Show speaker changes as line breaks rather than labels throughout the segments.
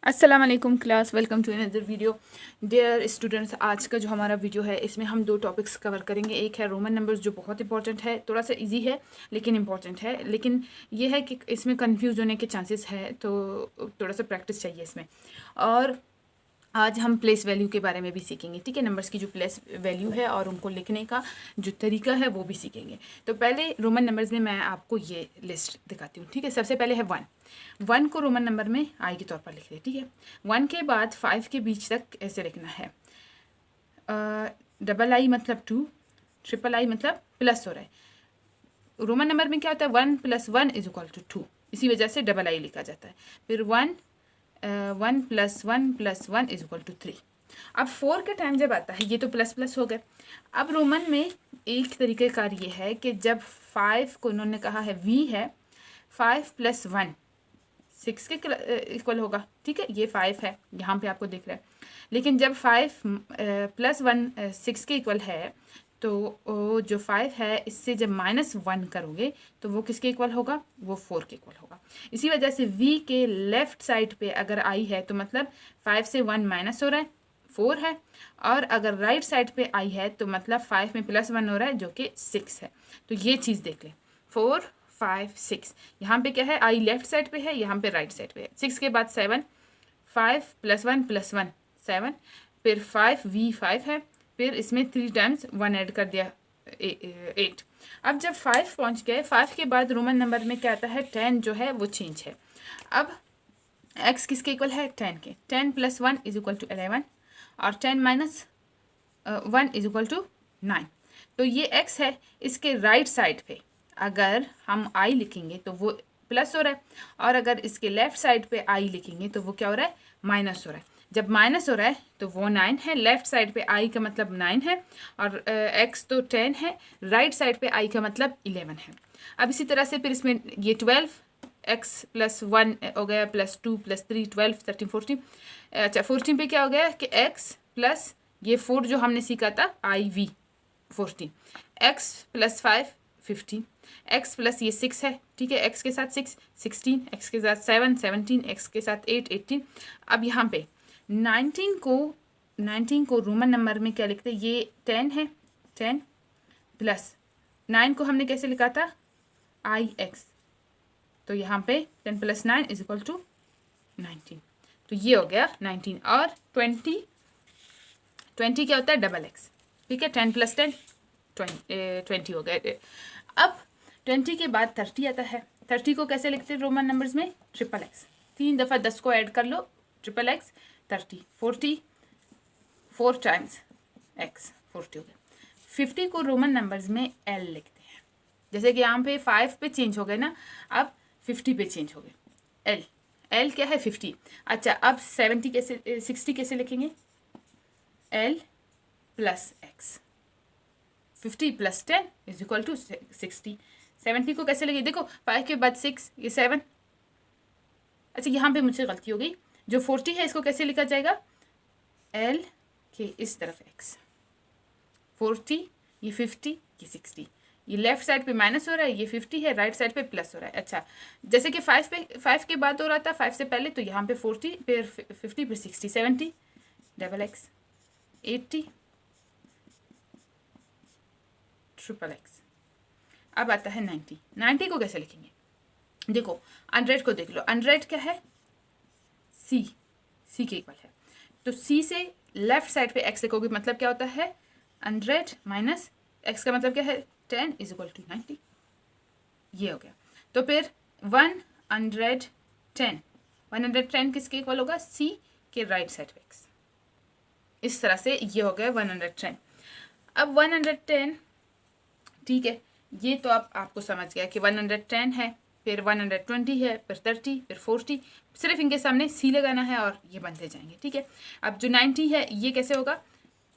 अस्सलाम वालेकुम class, welcome to another video. Dear students, आज का जो हमारा वीडियो है इसमें हम दो टॉपिक्स कवर करेंगे। एक है रोमन नंबर्स जो बहुत इंपॉर्टेंट है, थोड़ा सा इजी है लेकिन इंपॉर्टेंट है, लेकिन ये है कि इसमें कंफ्यूज होने के चांसेस है, तो थोड़ा सा प्रैक्टिस चाहिए इसमें। और आज हम प्लेस वैल्यू के बारे में भी सीखेंगे, ठीक है। नंबर्स की जो प्लेस वैल्यू है और उनको लिखने का जो तरीका है वो भी सीखेंगे। तो पहले रोमन नंबर्स में मैं आपको ये लिस्ट दिखाती हूँ, ठीक है। सबसे पहले है 1 को रोमन नंबर में आई के तौर पर लिख रहे, ठीक है। 1 के बाद 5 के बीच तक ऐसे लिखना है। डबल आई मतलब 2, ट्रिपल आई मतलब प्लस हो रहा है। रोमन नंबर में क्या होता है, 1 + 1 = 2, इसी वजह से डबल आई लिखा जाता है। फिर 1 + 1 + 1 = 3। अब 4 का टाइम जब आता है, ये तो प्लस प्लस हो गए। अब रोमन में एक तरीक़ेकार ये है कि जब 5 को उन्होंने कहा है v है, 5 + 1 6 के इक्वल होगा, ठीक है। ये 5 है, यहाँ पे आपको दिख रहा है। लेकिन जब 5 + 1 6 के इक्वल है, तो जो 5 है इससे जब -1 करोगे तो वो किसके इक्वल होगा, वो 4 के इक्वल होगा। इसी वजह से v के लेफ़्ट साइड पे अगर i है तो मतलब 5 से 1 माइनस हो रहा है, 4 है। और अगर राइट साइड पे i है तो मतलब 5 में +1 हो रहा है जो कि 6 है। तो ये चीज़ देख लें, 4 5 6। यहाँ पे क्या है, i लेफ्ट साइड पे है, यहाँ पे राइट साइड पे है। 6 के बाद 7, 5 + 1 + 1 7, फिर 5 v 5 है, फिर इसमें 3 टाइम्स 1 ऐड कर दिया 8। अब जब 5 पहुँच गए, 5 के बाद रोमन नंबर में क्या आता है, 10 जो है वो चेंज है। अब x किसके इक्वल है, 10 के। 10 + 1 = 11 और 10 - 1 = 9। तो ये x है, इसके राइट साइड पे अगर हम i लिखेंगे तो वो प्लस हो रहा है, और अगर इसके लेफ्ट साइड पे i लिखेंगे तो वो क्या हो रहा है, माइनस हो रहा है। जब माइनस हो रहा है तो वो 9 है, लेफ्ट साइड पे i का मतलब 9 है, और x तो 10 है, राइट साइड पे i का मतलब 11 है। अब इसी तरह से फिर इसमें ये 12 x + 1 हो गया, +2 + 3 12 13 14। अच्छा, 14 पे क्या हो गया कि x प्लस ये 4 जो हमने सीखा था IV 14, x + 5 15, x प्लस ये 6 है, ठीक है। x के साथ 6 16, x के साथ 7 17, x के साथ 8 18। अब यहाँ पे 19 को रोमन नंबर में क्या लिखते हैं, ये 10 है, 10 प्लस 9 को हमने कैसे लिखा था, IX। तो यहाँ पे 10 + 9 = 19। तो ये हो गया 19। और 20 क्या होता है, डबल x, ठीक है। 10 + 10 20 हो गया। अब 20 के बाद 30 आता है। 30 को कैसे लिखते हैं रोमन नंबर्स में, XXX। 3 दफ़ा 10 को ऐड कर लो, XXX 30। 40 4 टाइम्स x 40 हो गया। 50 को रोमन नंबर्स में L लिखते हैं। जैसे कि यहाँ पे 5 पे चेंज हो गए ना, अब 50 पे चेंज हो गए। L क्या है, 50। अच्छा, अब 60 कैसे लिखेंगे, L + x। 50 + 10 = 60। 70 को कैसे लिखेंगे, देखो 5 के बाद 6, ये 7। अच्छा, यहाँ पे मुझसे गलती हो गई, जो 40 है इसको कैसे लिखा जाएगा, L के इस तरफ x, 40 ये 50 ये 60। ये लेफ्ट साइड पे माइनस हो रहा है, ये 50 है, राइट साइड पे प्लस हो रहा है। अच्छा, जैसे कि 5 के बाद हो रहा था, 5 से पहले, तो यहाँ पे 40 फिर 50 फिर 60 70 डबल x 80 ट्रिपल x। अब आता है 90 को कैसे लिखेंगे, देखो 100 को देख लो, 100 क्या है, c के इक्वल है। तो c से लेफ्ट साइड पे x लिखोगे, मतलब क्या होता है, 100 माइनस x का मतलब क्या है, 10 = 90। ये हो गया। तो फिर 110 किसके इक्वल होगा, c के राइट साइड पे x। इस तरह से ये हो गया 110। अब 110, ठीक है, ये तो अब आपको समझ गया कि 110 है, फिर 120 है, फिर 30, फिर 40। सिर्फ इनके सामने c लगाना है और ये बनते जाएंगे, ठीक है। अब जो 90 है ये कैसे होगा,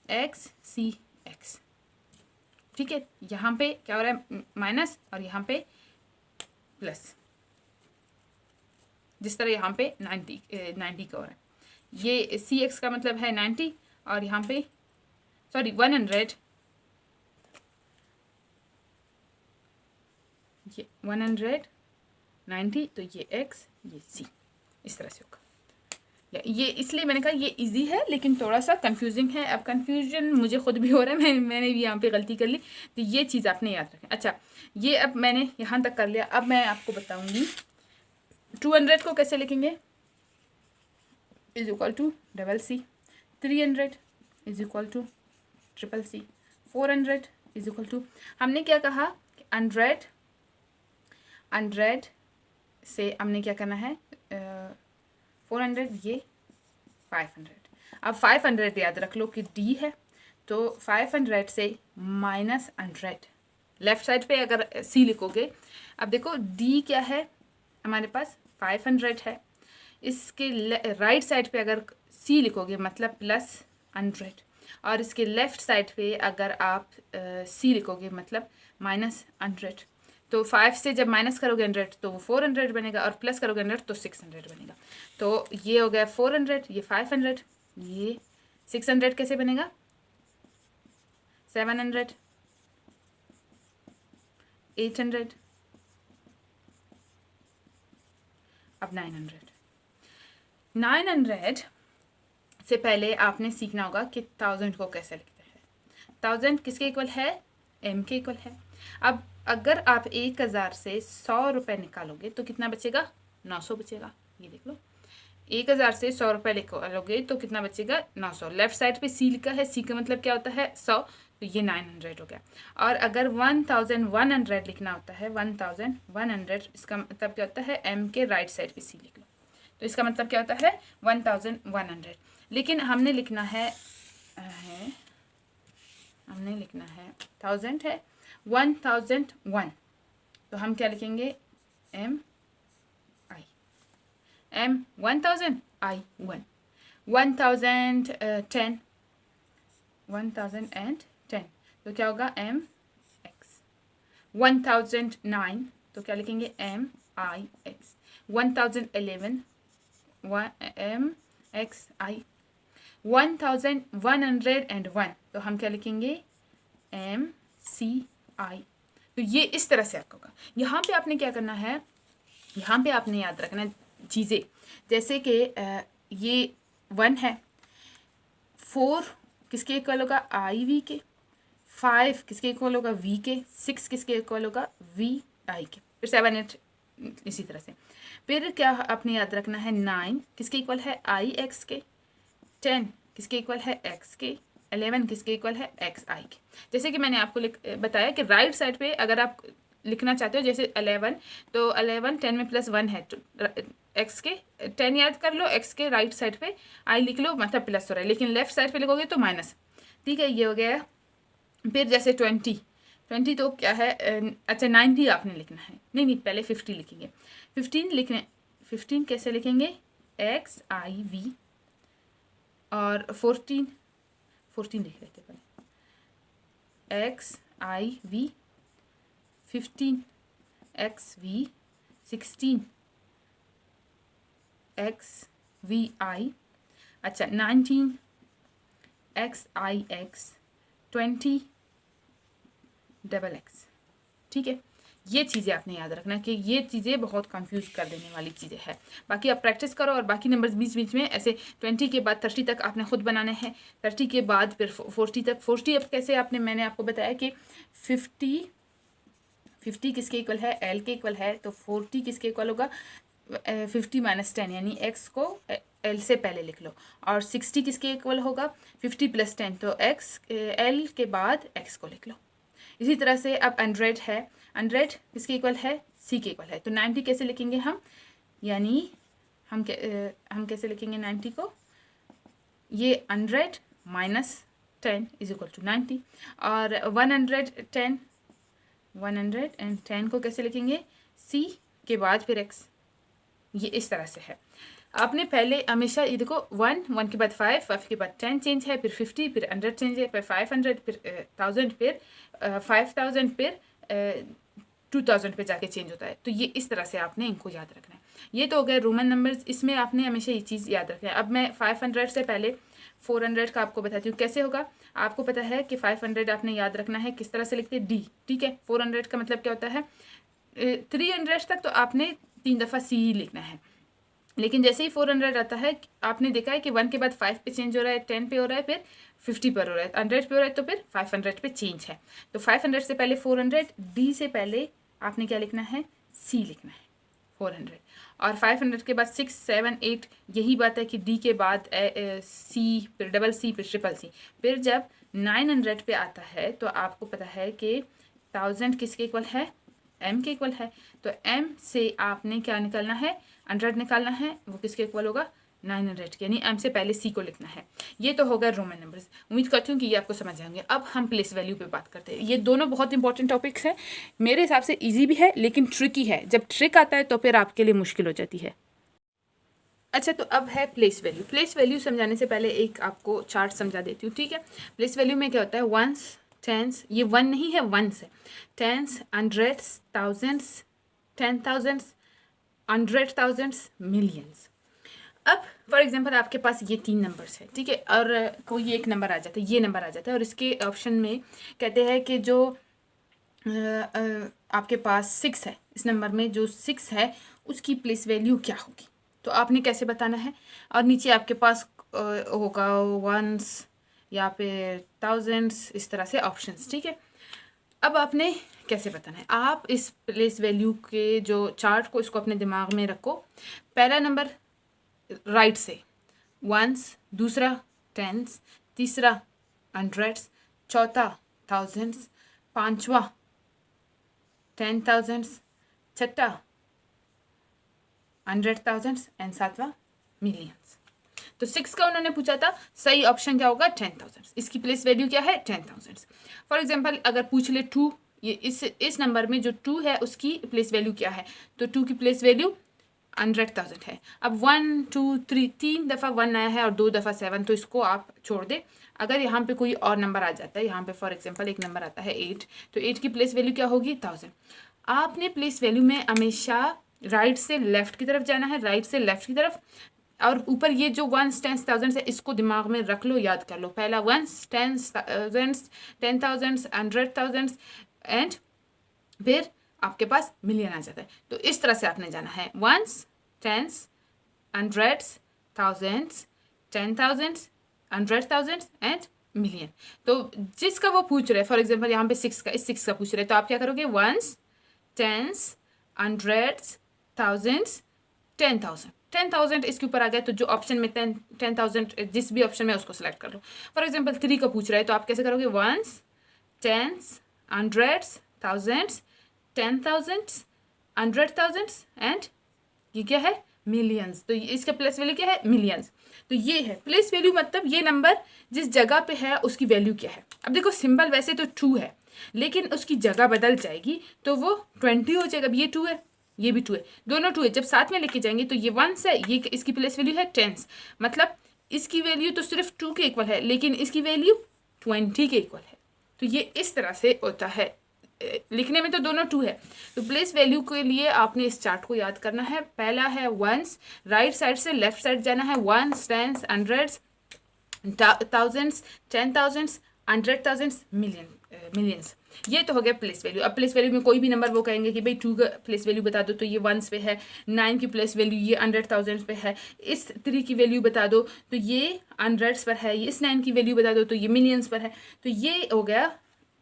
x c x, ठीक है। यहाँ पे क्या हो रहा है, माइनस, और यहाँ पे प्लस, जिस तरह यहाँ पे 90 का हो रहा है। ये सी एक्स का मतलब है 90, और यहाँ पे सॉरी 100, ये 190, तो ये x ये c, इस तरह से होगा। ये इसलिए मैंने कहा ये इजी है लेकिन थोड़ा सा कंफ्यूजिंग है। अब कंफ्यूजन मुझे खुद भी हो रहा है, मैंने भी यहाँ पे गलती कर ली, तो ये चीज़ आपने याद रखें। अच्छा, ये अब मैंने यहाँ तक कर लिया। अब मैं आपको बताऊँगी 200 को कैसे लिखेंगे, is equal to double C, 300 is equal to triple C, 400 is equal to, हमने क्या कहा कि 100 से हमने क्या करना है 400, ये 500। अब 500 याद रख लो कि डी है, तो 500 से -100 लेफ्ट साइड पे अगर सी लिखोगे, अब देखो डी क्या है हमारे पास 500 है, इसके राइट साइड पे अगर सी लिखोगे मतलब +100, और इसके लेफ्ट साइड पे अगर आप सी लिखोगे मतलब -100। तो 5 से जब माइनस करोगे 100 तो वो 400 बनेगा, और प्लस करोगे 100 तो 600 बनेगा। तो ये हो गया 400, ये 500, ये 600 कैसे बनेगा 700, 800, अब 900 से पहले आपने सीखना होगा कि 1000 को कैसे लिखते हैं। 1000 किसके इक्वल है, m के इक्वल है। अब अगर आप 1000 से 100 रुपये निकालोगे तो कितना बचेगा 900 बचेगा। ये देख लो, 1000 से 100 रुपये निकालोगे तो कितना बचेगा 900। लेफ्ट साइड पे सी लिखा है, सी का मतलब क्या होता है 100, तो ये 900 हो गया। और अगर 1100 लिखना होता है 1100, इसका मतलब क्या होता है m के राइट साइड पे सी लिख लो, तो इसका मतलब क्या होता है 1100। लेकिन हमने लिखना है 1000 है 1001, तो हम क्या लिखेंगे m 1000 I 1, 1010 तो क्या होगा m x, 1009 तो क्या लिखेंगे m I x, 1011 m x I, 1101 तो हम क्या लिखेंगे m c I। तो ये इस तरह से आपका होगा। यहाँ पे आपने क्या करना है, यहाँ पे आपने याद रखना चीज़ें, जैसे कि ये 1 है, 4 किसके इक्वल होगा आई वी के, 5 किसके इक्वल होगा वी के, 6 किसके इक्वल होगा वी आई के, फिर 7 8 इसी तरह से। फिर क्या आपने याद रखना है 9 किसके इक्वल है आई एक्स के, 10 किसके इक्वल है एक्स के, 11 किसके इक्वल है एक्स आई के। जैसे कि मैंने आपको बताया कि राइट साइड पे अगर आप लिखना चाहते हो जैसे 11, तो 11 10 में +1 है, तो एक्स के 10 याद कर लो, एक्स के राइट साइड पे आई लिख लो मतलब प्लस हो रहा है, लेकिन लेफ्ट साइड पे लिखोगे तो माइनस। ठीक है, ये हो गया। फिर जैसे 20 तो क्या है, अच्छा 90 आपने लिखना है, नहीं पहले 50 लिखेंगे। 15 कैसे लिखेंगे एक्स आई वी, और 14 लिख लेते पहले X I V, 15 X V, 16 X V I, अच्छा 19 X I X, 20 double X. ठीक है, ये चीज़ें आपने याद रखना कि ये चीज़ें बहुत कंफ्यूज कर देने वाली चीज़ें हैं। बाकी आप प्रैक्टिस करो, और बाकी नंबर्स बीच में ऐसे 20 के बाद 30 तक आपने खुद बनाने हैं, 30 के बाद फिर 40 तक। 40 अब कैसे आपने, मैंने आपको बताया कि 50 किसके इक्वल है एल के इक्वल है, तो 40 किसके इक्वल होगा 50 - 10, यानी एक्स को एल से पहले लिख लो। और 60 किसके इक्वल होगा 50 + 10, तो एक्स एल के बाद एक्स को लिख लो। इसी तरह से अब 100 है, 100 किसके इक्वल है सी के इक्वल है, तो 90 कैसे लिखेंगे हम, यानी हम कैसे लिखेंगे 90 को, ये 100 - 10 = 90। और 110 को कैसे लिखेंगे सी के बाद फिर एक्स, ये इस तरह से है। आपने पहले हमेशा ये देखो 1 के बाद 5 के बाद 10 चेंज है, फिर 50, फिर 100 चेंज है, फिर 500, फिर 1000, फिर 5000, फिर 2000 पे जाके चेंज होता है। तो ये इस तरह से आपने इनको याद रखना है। ये तो हो गए रोमन नंबर्स, इसमें आपने हमेशा ये चीज़ याद रखना है। अब मैं 500 से पहले 400 का आपको बताती हूँ कैसे होगा। आपको पता है कि 500 आपने याद रखना है किस तरह से लिखते हैं डी, ठीक है। 400 का मतलब क्या होता है 300 तक तो आपने 3 दफ़ा सी ही लिखना है, लेकिन जैसे ही 400 आता है, आपने देखा है कि 1 के बाद 5 पे चेंज हो रहा है, 10 पे हो रहा है, फिर 50 पर हो रहा है, 100 पे हो रहा है, तो फिर 500 पे चेंज है। तो 500 से पहले 400, डी से पहले आपने क्या लिखना है, सी लिखना है 400, और 500 के बाद 6, 7, 8, यही बात है कि डी के बाद सी, फिर डबल सी, फिर ट्रिपल सी। फिर जब 900 पे आता है तो आपको पता है कि 1000 किसके इक्वल है, m के इक्वल है। तो m से आपने क्या निकालना है, 100 निकालना है, वो किसके इक्वल होगा, 900 के, यानी m से पहले c को लिखना है। ये तो होगा रोमन नंबर्स। उम्मीद करती हूँ कि ये आपको समझ आएंगे। अब हम प्लेस वैल्यू पे बात करते हैं। ये दोनों बहुत इंपॉर्टेंट टॉपिक्स हैं, मेरे हिसाब से ईजी भी है लेकिन ट्रिकी है। जब ट्रिक आता है तो फिर आपके लिए मुश्किल हो जाती है। अच्छा, तो अब है प्लेस वैल्यू। प्लेस वैल्यू समझाने से पहले एक आपको चार्ट समझा देती हूँ, ठीक है। प्लेस वैल्यू में क्या होता है, वंस, टेंस, ये 1 नहीं है, वंस है, टेंस, हंड्रेड्स, थाउजेंड्स, 10,000, 100,000, मिलियंस। अब फॉर एग्जांपल आपके पास ये 3 नंबर्स है, ठीक है, और कोई एक नंबर आ जाता है, ये नंबर आ जाता है, और इसके ऑप्शन में कहते हैं कि जो आपके पास 6 है, इस नंबर में जो 6 है उसकी प्लेस वैल्यू क्या होगी, तो आपने कैसे बताना है। और नीचे आपके पास होगा वंस या फिर थाउजेंड्स, इस तरह से ऑप्शंस, ठीक है। अब आपने कैसे बताना है, आप इस प्लेस वैल्यू के जो चार्ट को, इसको अपने दिमाग में रखो। पहला नंबर राइट से वंस, दूसरा टेंस, तीसरा हंड्रेड्स, चौथा थाउजेंड्स, पांचवा 10,000, छठा 100,000 एंड सातवां मिलियंस। तो 6 का उन्होंने पूछा था, सही ऑप्शन क्या होगा, 10,000। इसकी प्लेस वैल्यू क्या है, 10,000। फॉर एग्जांपल अगर पूछ ले 2, ये इस नंबर में जो 2 है उसकी प्लेस वैल्यू क्या है, तो 2 की प्लेस वैल्यू 100,000 है। अब 1, 2, 3, 3 दफ़ा 1 आया है और 2 दफ़ा 7, तो इसको आप छोड़ दे। अगर यहाँ पे कोई और नंबर आ जाता है, यहाँ पे फॉर एग्जांपल एक नंबर आता है 8, तो 8 की प्लेस वैल्यू क्या होगी, 1000। आपने प्लेस वैल्यू में हमेशा राइट से लेफ्ट की तरफ जाना है, राइट से लेफ्ट की तरफ, और ऊपर ये जो वंस, टेंस, थाउजेंड्स है, इसको दिमाग में रख लो, याद कर लो। पहला वंस, टेंस, थाउजेंड्स, 10,000, 100,000 एंड फिर आपके पास मिलियन आ जाता है। तो इस तरह से आपने जाना है, ones, tens, hundreds, thousands, 10,000, 100,000 and million. तो जिसका वो पूछ रहे हैं, फॉर एग्जांपल यहाँ पे 6 का, इस 6 का पूछ रहे हैं, तो आप क्या करोगे, वंस, टेंस, हंड्रेड्स, थाउजेंड्स, 10,000। 10,000 इसके ऊपर आ गया, तो जो ऑप्शन में 10,000 जिस भी ऑप्शन में उसको सिलेक्ट कर लो। फॉर एग्जांपल 3 का पूछ रहा है, तो आप कैसे करोगे, ones, tens, hundreds, thousands, 10,000, 100,000 and ये क्या है, मिलियंस। तो इसका प्लेस वैल्यू क्या है, मिलियंस। तो ये है प्लेस वैल्यू, मतलब ये नंबर जिस जगह पे है उसकी वैल्यू क्या है। अब देखो सिंबल वैसे तो 2 है, लेकिन उसकी जगह बदल जाएगी तो वो 20 हो जाएगा। अब ये 2 है, ये भी 2 है, दोनों 2 है, जब साथ में लेके जाएंगे तो ये 1 है, ये इसकी प्लेस वैल्यू है 10, मतलब इसकी वैल्यू तो सिर्फ 2 के इक्वल है, लेकिन इसकी वैल्यू 20 के इक्वल है। तो ये इस तरह से होता है, लिखने में तो दोनों 2 है। तो प्लेस वैल्यू के लिए आपने इस चार्ट को याद करना है। पहला है वंस, राइट साइड से लेफ्ट साइड जाना है, ones, tens, hundreds, thousands, 10,000, 100,000, millions. ये तो हो गया प्लेस वैल्यू। अब प्लेस वैल्यू में कोई भी नंबर वो कहेंगे कि भाई 2 का प्लेस वैल्यू बता दो, तो ये 1 पे है। 9 की प्लेस वैल्यू ये 100,000 पे है। इस 3 की वैल्यू बता दो तो ये हंड्रेड्स पर है। इस 9 की वैल्यू बता दो तो ये मिलियंस पर है। तो ये हो गया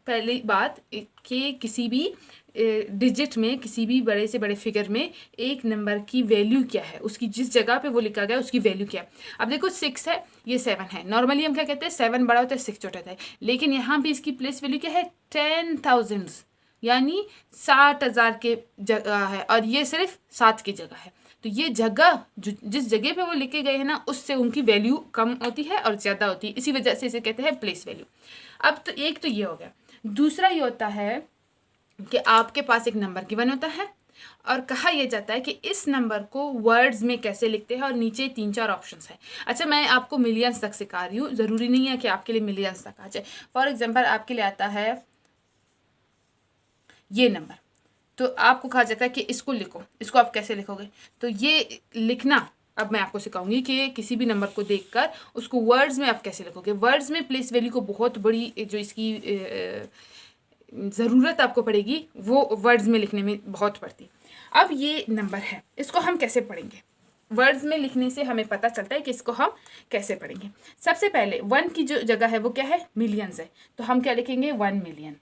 पहली बात कि किसी भी डिजिट में, किसी भी बड़े से बड़े फिगर में एक नंबर की वैल्यू क्या है, उसकी जिस जगह पे वो लिखा गया उसकी वैल्यू क्या है। अब देखो 6 है, ये 7 है। नॉर्मली हम क्या कहते हैं, 7 बड़ा होता है 6 छोटा होता है, लेकिन यहाँ पे इसकी प्लेस वैल्यू क्या है, 10,000, यानी 60,000 के जगह है, और ये सिर्फ 7 की जगह है। तो ये जगह जिस जगह पे वो लिखे गए हैं ना, उससे उनकी वैल्यू कम होती है और ज़्यादा होती है, इसी वजह से इसे कहते हैं प्लेस वैल्यू। अब तो एक तो ये हो गया। दूसरा ये होता है कि आपके पास एक नंबर गिवन होता है और कहा यह जाता है कि इस नंबर को वर्ड्स में कैसे लिखते हैं, और नीचे 3-4 ऑप्शंस है। अच्छा, मैं आपको मिलियंस तक सिखा रही हूँ, ज़रूरी नहीं है कि आपके लिए मिलियंस तक आ जाए। फॉर एग्जांपल आपके लिए आता है ये नंबर, तो आपको कहा जाता है कि इसको लिखो। इसको आप कैसे लिखोगे, तो ये लिखना अब मैं आपको सिखाऊंगी कि किसी भी नंबर को देखकर उसको वर्ड्स में आप कैसे लिखोगे। वर्ड्स में प्लेस वैल्यू को बहुत बड़ी जो इसकी ज़रूरत आपको पड़ेगी, वो वर्ड्स में लिखने में बहुत पड़ती। अब ये नंबर है, इसको हम कैसे पढ़ेंगे, वर्ड्स में लिखने से हमें पता चलता है कि इसको हम कैसे पढ़ेंगे। सबसे पहले 1 की जो जगह है वो क्या है, मिलियंस है, तो हम क्या लिखेंगे 1 मिलियन।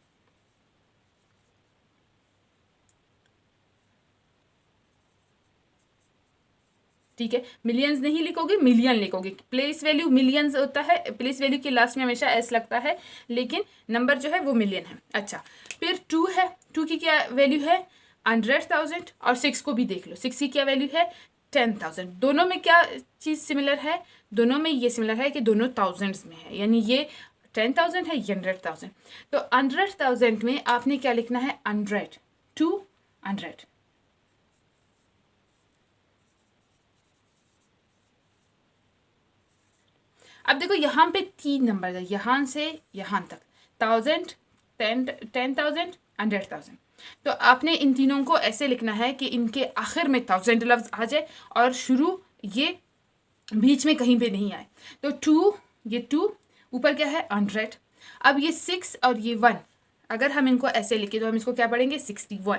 ठीक है, मिलियंस नहीं लिखोगे, मिलियन लिखोगे। प्लेस वैल्यू मिलियंस होता है, प्लेस वैल्यू के लास्ट में हमेशा एस लगता है, लेकिन नंबर जो है वो मिलियन है। अच्छा, फिर 2 है, 2 की क्या वैल्यू है 100,000, और 6 को भी देख लो, 6 की क्या वैल्यू है 10,000। दोनों में क्या चीज़ सिमिलर है, दोनों में ये सिमिलर है कि दोनों थाउजेंड्स में है, यानी ये 10,000 है, ये 100,000। तो 100,000 में आपने क्या लिखना है 100, 200। अब देखो यहाँ पे 3 नंबर है, यहाँ से यहाँ तक, 1000, 10,000, 100,000। तो आपने इन तीनों को ऐसे लिखना है कि इनके आखिर में 1000 लफ्ज़ आ जाए और शुरू ये बीच में कहीं पे नहीं आए। तो 2, ये 2, ऊपर क्या है 100। अब ये 6 और ये 1, अगर हम इनको ऐसे लिखे तो हम इसको क्या पढ़ेंगे 61।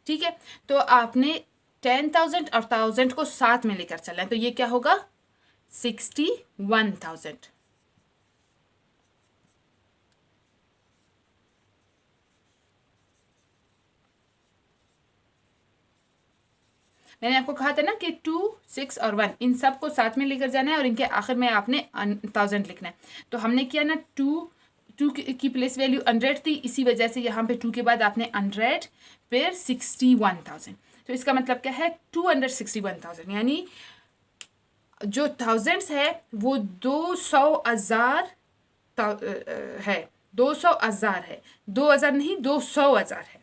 ठीक है, तो आपने 10,000 और 1000 को साथ में लेकर चलना है, तो ये क्या होगा 61,000। मैंने आपको कहा था ना कि 2, 6 और 1 इन सब को साथ में लेकर जाना है और इनके आखिर में आपने 1000 लिखना है। तो हमने किया ना 2 की प्लेस वैल्यू 100 थी, इसी वजह से यहाँ पे 2 के बाद आपने 100, फिर 61,000। तो इसका मतलब क्या है 261,000, यानी जो थाउजेंड्स है वो 200,000 है, 200,000 है, 2,000 नहीं 200,000 है।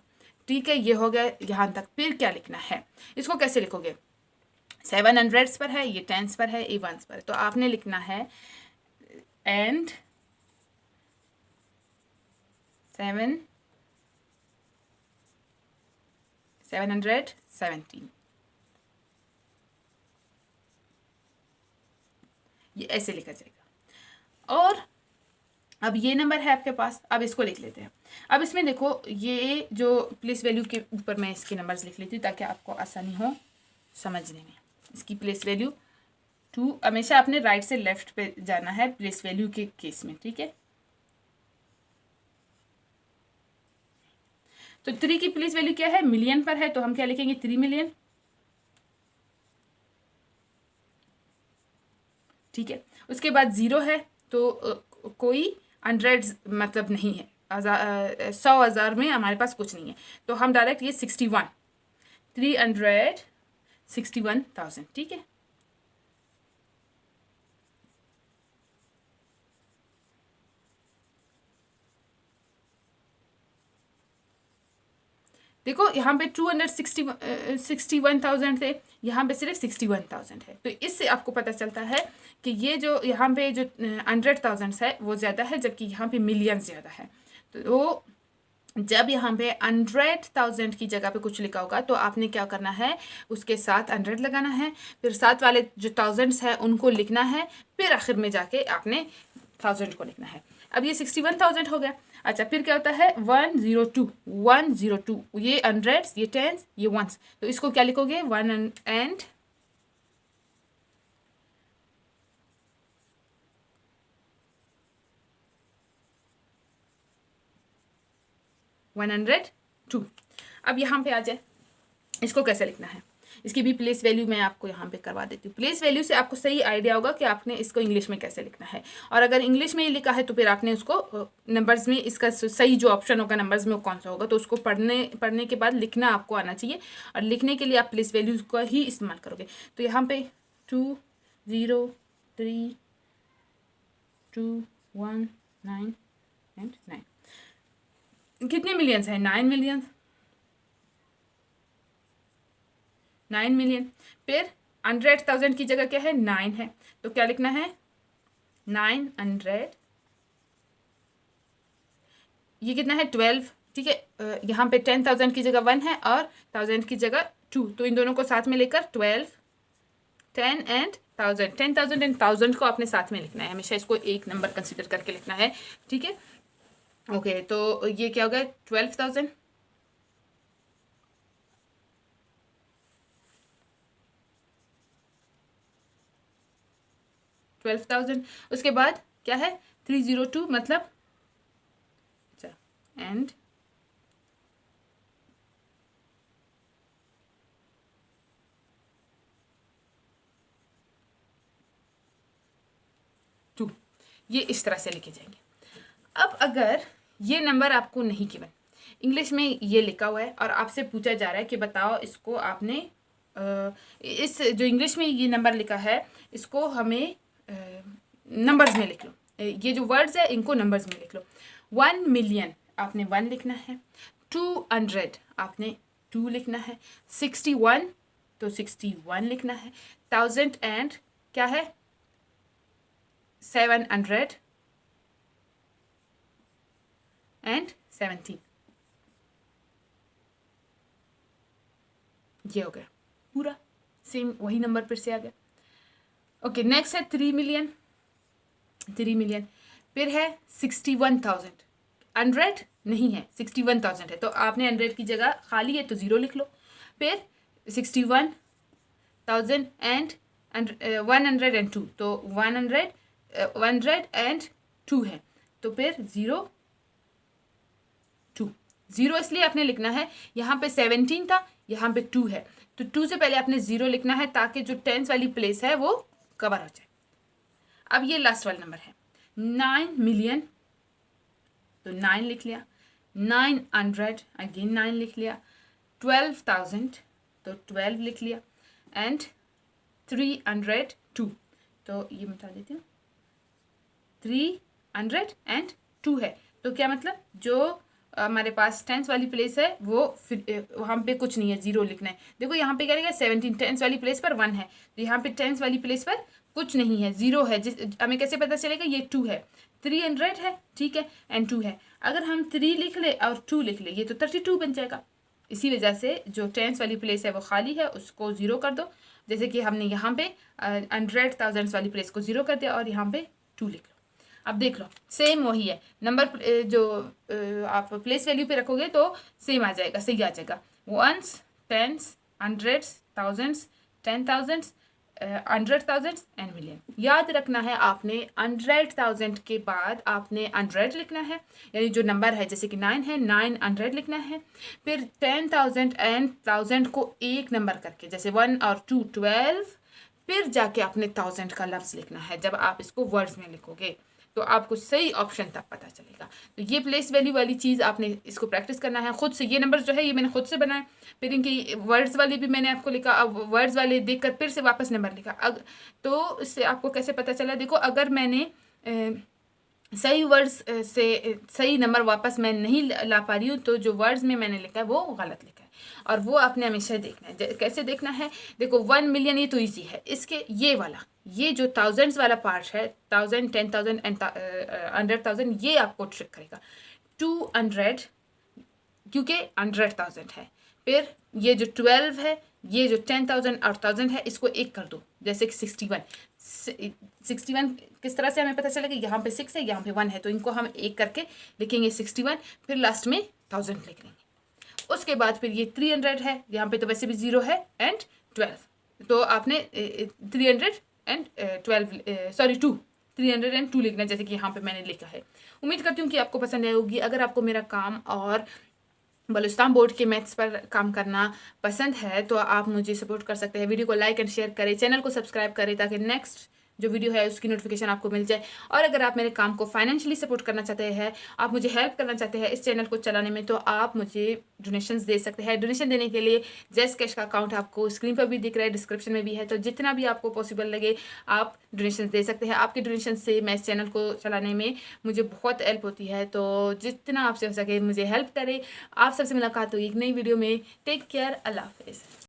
ठीक है, ये हो गया यहाँ तक। फिर क्या लिखना है, इसको कैसे लिखोगे, 7 हंड्रेड्स पर है, ये टेंस पर है, ये वंस पर है, तो आपने लिखना है एंड 717, ये ऐसे लिखा जाएगा। और अब ये नंबर है आपके पास, अब इसको लिख लेते हैं। अब इसमें देखो ये जो प्लेस वैल्यू के ऊपर मैं इसके नंबर्स लिख लेती हूँ ताकि आपको आसानी हो समझने में। इसकी प्लेस वैल्यू 2, हमेशा आपने राइट से लेफ्ट पे जाना है प्लेस वैल्यू के केस में। ठीक है, तो 3 की प्लेस वैल्यू क्या है, मिलियन पर है, तो हम क्या लिखेंगे 3 मिलियन। ठीक है, उसके बाद 0 है, तो कोई 100 मतलब नहीं है, 100,000 में हमारे पास कुछ नहीं है, तो हम डायरेक्ट ये 61, 361,000। ठीक है, देखो यहाँ पे 261,000 थे, यहाँ पे सिर्फ 61,000 है, तो इससे आपको पता चलता है कि ये जो यहाँ पे जो 100,000 है वो ज़्यादा है, जबकि यहाँ पे मिलियन ज़्यादा है। तो जब यहाँ पे 100,000 की जगह पे कुछ लिखा होगा तो आपने क्या करना है, उसके साथ 100 लगाना है, फिर साथ वाले जो थाउजेंड्स है उनको लिखना है, फिर आखिर में जाके आपने 1000 को लिखना है। अब ये 61,000 हो गया। अच्छा, फिर क्या होता है 102, 102, ये 100, ये 10, ये 1s, तो इसको क्या लिखोगे 1 and 102। अब यहाँ पे आ जाए, इसको कैसे लिखना है, इसकी भी प्लेस वैल्यू मैं आपको यहाँ पे करवा देती हूँ। प्लेस वैल्यू से आपको सही आइडिया होगा कि आपने इसको इंग्लिश में कैसे लिखना है, और अगर इंग्लिश में ही लिखा है तो फिर आपने उसको नंबर्स में, इसका सही जो ऑप्शन होगा नंबर्स में वो कौन सा होगा, तो उसको पढ़ने के बाद लिखना आपको आना चाहिए, और लिखने के लिए आप प्लेस वैल्यू का ही इस्तेमाल करोगे। तो यहाँ पे 2, 0, 3, 2, 1, 9 एंड 9, कितने मिलियंस हैं 9 मिलियन, 9 मिलियन। फिर 100,000 की जगह क्या है 9 है, तो क्या लिखना है 900, ये कितना है 12। ठीक है, यहाँ पे 10,000 की जगह 1 है और 1000 की जगह 2, तो इन दोनों को साथ में लेकर 12, 10 एंड 1000, 10,000 एंड 1000 को आपने साथ में लिखना है, हमेशा इसको एक नंबर कंसिडर करके लिखना है। ठीक है, ओके, तो ये क्या हो गया 12,000। 12,000। उसके बाद क्या है 302 मतलब एंड टू, ये इस तरह से लिखे जाएंगे। अब अगर ये नंबर आपको नहीं गिवन, इंग्लिश में ये लिखा हुआ है और आपसे पूछा जा रहा है कि बताओ इसको आपने इस जो इंग्लिश में ये नंबर लिखा है इसको हमें नंबर्स में लिख लो, ये जो वर्ड्स है इनको नंबर्स में लिख लो। 1 मिलियन आपने 1 लिखना है, 200 आपने 2 लिखना है, 61 तो 61 लिखना है, 1000 एंड क्या है 700 एंड 17, ये हो गया पूरा सेम वही नंबर फिर से आ गया। ओके नेक्स्ट है 3 मिलियन, 3 मिलियन, फिर है 61,000, 100 नहीं है 61,000 है तो आपने 100 की जगह खाली है तो 0 लिख लो, फिर 61,000 एंड 102 तो 102 है तो फिर 0 2, 0 इसलिए आपने लिखना है, यहाँ पे 17 था यहाँ पे 2 है तो 2 से पहले आपने 0 लिखना है ताकि जो टेंस वाली प्लेस है वो कवर हो जाए। अब ये लास्ट वाला नंबर है 9 मिलियन तो 9 लिख लिया, 900 अगेन 9 लिख लिया, 12,000 तो 12 लिख लिया एंड 302 तो ये बता देती हूँ 302 है तो क्या मतलब जो हमारे पास टेंस वाली प्लेस है वो वहाँ पे कुछ नहीं है 0 लिखना है। देखो यहाँ पे क्या लिखा है 17, टेंस वाली प्लेस पर 1 है तो यहाँ पे टेंस वाली प्लेस पर कुछ नहीं है 0 है, जिस हमें कैसे पता चलेगा ये 2 है, 300 है ठीक है एंड 2 है, अगर हम 3 लिख ले और 2 लिख ले ये तो 32 बन जाएगा। इसी वजह से जो टेंस वाली प्लेस है वो खाली है उसको 0 कर दो, जैसे कि हमने यहाँ पे 100,000 वाली प्लेस को 0 कर दिया और यहाँ पे 2 लिख लो। अब देख लो सेम वही है नंबर, जो आप प्लेस वैल्यू पे रखोगे तो सेम आ जाएगा, सही आ जाएगा। Ones, tens, hundreds, thousands, 10,000, 100,000 and million. याद रखना है आपने 100,000 के बाद आपने 100 लिखना है, यानी जो नंबर है जैसे कि 9 है 900 लिखना है, फिर 10,000 एंड 1000 को एक नंबर करके जैसे 1 और 2 12, फिर जाके आपने 1000 का लफ्ज़ लिखना है। जब आप इसको वर्ड्स में लिखोगे तो आपको सही ऑप्शन तब पता चलेगा। तो ये प्लेस वैल्यू वाली चीज़ आपने इसको प्रैक्टिस करना है खुद से। ये नंबर जो है ये मैंने खुद से बनाए, फिर इनकी वर्ड्स वाले भी मैंने आपको लिखा, अब वर्ड्स वाले देखकर फिर से वापस नंबर लिखा। तो इससे आपको कैसे पता चला, देखो अगर मैंने सही वर्ड्स से सही नंबर वापस मैं नहीं ला पा रही हूँ तो जो वर्ड्स में मैंने लिखा है वो गलत लिखा है, और वो आपने हमेशा देखना है। कैसे देखना है, देखो 1 मिलियन ये तो ईजी है, इसके ये वाला ये जो थाउजेंड्स वाला पार्ट है 1000, 10,000 एंड 100,000 ये आपको ट्रिक करेगा। 200 क्योंकि 100,000 है, फिर ये जो 12 है ये जो 10,000 और 1000 है इसको एक कर दो, जैसे कि 61 किस तरह से हमें पता चलेगा, यहाँ पे 6 है यहाँ पे 1 है तो इनको हम एक करके लिखेंगे 61, फिर लास्ट में 1000 लिख लेंगे। उसके बाद फिर ये 300 है, यहाँ पे तो वैसे भी 0 है एंड 12 तो आपने 300 एंड 2 लिखना जैसे कि यहाँ पे मैंने लिखा है। उम्मीद करती हूँ कि आपको पसंद आई होगी। अगर आपको मेरा काम और बलूचिस्तान बोर्ड के मैथ्स पर काम करना पसंद है तो आप मुझे सपोर्ट कर सकते हैं। वीडियो को लाइक एंड शेयर करें, चैनल को सब्सक्राइब करें ताकि नेक्स्ट जो वीडियो है उसकी नोटिफिकेशन आपको मिल जाए। और अगर आप मेरे काम को फाइनेंशियली सपोर्ट करना चाहते हैं, आप मुझे हेल्प करना चाहते हैं इस चैनल को चलाने में, तो आप मुझे डोनेशंस दे सकते हैं। डोनेशन देने के लिए जैस कैश का अकाउंट आपको स्क्रीन पर भी दिख रहा है, डिस्क्रिप्शन में भी है, तो जितना भी आपको पॉसिबल लगे आप डोनेशन दे सकते हैं। आपके डोनेशन से मैं इस चैनल को चलाने में मुझे बहुत हेल्प होती है, तो जितना आपसे हो सके मुझे हेल्प करें। आप सबसे मुलाकात होगी एक नई वीडियो में। टेक केयर, अल्लाह हाफिज़।